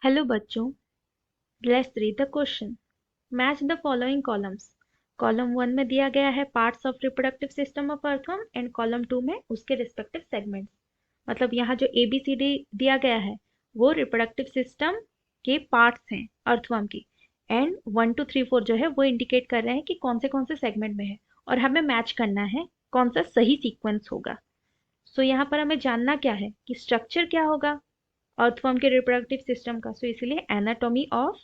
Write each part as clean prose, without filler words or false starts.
Hello बच्चों, let's read the question. Match the following columns. Column 1 में दिया गया है parts of reproductive system of earthworm and column 2 में उसके रिस्पेक्टिव सेगमेंट्स। मतलब यहाँ जो ABCD दिया गया है वो रिप्रोडक्टिव सिस्टम के पार्ट्स हैं अर्थवर्म की, एंड 1 2 3 4 जो है वो इंडिकेट कर रहे हैं कि कौन से सेगमेंट में है और हमें मैच करना है कौन सा सही सीक्वेंस होगा। सो यहाँ पर हमें जानना क्या है कि स्ट्रक्चर क्या होगा अर्थवर्म के रिप्रोडक्टिव सिस्टम का। सो इसीलिए anatomy of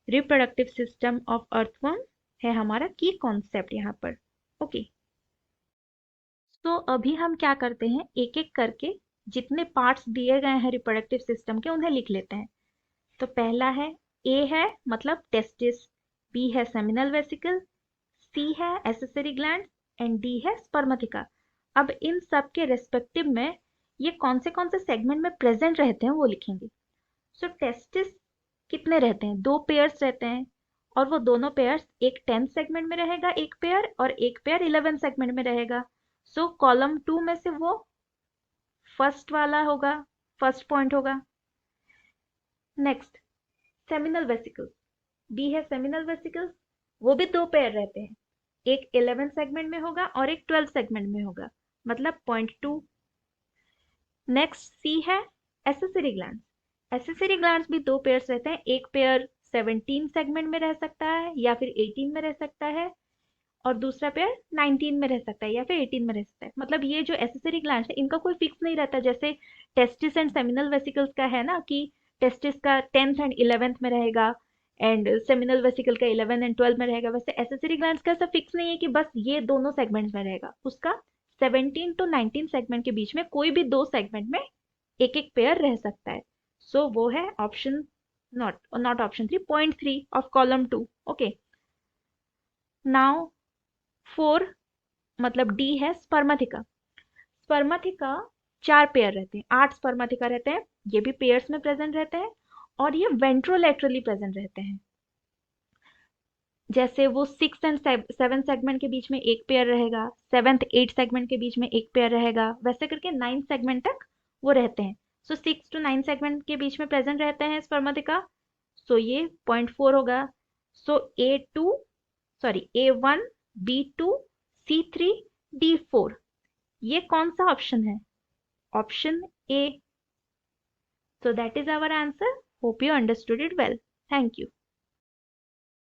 reproductive system of earthworm है हमारा की कॉन्सेप्ट यहाँ पर। ओके, तो अभी हम क्या करते हैं, एक एक करके जितने पार्ट्स दिए गए हैं रिप्रोडक्टिव सिस्टम के उन्हें लिख लेते हैं। तो पहला है ए है मतलब टेस्टिस, बी है सेमिनल वेसिकल, सी है एसेसरी ग्लैंड एंड डी है स्पर्मथिका। अब इन सब के रेस्पेक्टिव में ये कौन से सेगमेंट में प्रेजेंट रहते हैं वो लिखेंगे। सो टेस्टिस कितने रहते हैं, 2 पेयर्स रहते हैं, और वो दोनों पेयर्स एक 10th सेगमेंट में रहेगा एक पेयर, और एक पेयर 11th सेगमेंट में रहेगा। सो कॉलम 2 में से वो फर्स्ट वाला होगा, फर्स्ट पॉइंट होगा। नेक्स्ट सेमिनल वेसिकल्स, बी है सेमिनल वेसिकल्स, वो भी 2 पेयर रहते हैं, एक 11th सेगमेंट में होगा और एक 12th सेगमेंट में होगा, मतलब पॉइंट 2। नेक्स्ट सी है एसेसरी ग्लैंड, एसेसरी ग्लैंड्स भी 2 पेयर्स रहते हैं, एक पेयर 17 सेगमेंट में रह सकता है या फिर 18 में रह सकता है, और दूसरा पेयर 19 में रह सकता है या फिर 18 में रह सकता है। मतलब ये जो एसेसरी ग्लैंड्स है इनका कोई फिक्स नहीं रहता, जैसे टेस्टिस एंड सेमिनल वेसिकल्स का है ना कि टेस्टिस का 10th एंड 11th में रहेगा एंड सेमिनल वेसिकल का 11 एंड 12 में रहेगा। वैसे एसेसरी ग्लैंड्स का ऐसा फिक्स नहीं है कि बस ये दोनों सेगमेंट्स में रहेगा, उसका 17 to 19 सेगमेंट के बीच में कोई भी 2 सेगमेंट में एक एक पेयर रह सकता है। सो वो है epsilon naught option 3, point 3 of column 2। Okay, now 4 मतलब डी है स्पर्मथिका। स्पर्मथिका 4 पेयर रहते हैं, 8 स्पर्मथिका रहते हैं, ये भी पेयर्स में प्रेजेंट रहते हैं और ये वेंट्रोलेटरली प्रेजेंट रहते हैं। जैसे वो 6 एंड 7 सेगमेंट के बीच में एक पेयर रहेगा, 7th 8 सेगमेंट के बीच में एक पेयर रहेगा, वैसे करके 9 सेगमेंट तक वो रहते हैं। सो 6 to 9 सेगमेंट के बीच में प्रेजेंट रहते हैं स्पर्मथिका। सो ये पॉइंट 4 होगा। सो A1 B2 C3 D4, ये कौन सा ऑप्शन है, option A. So that is our answer. Hope you understood it well. Thank you.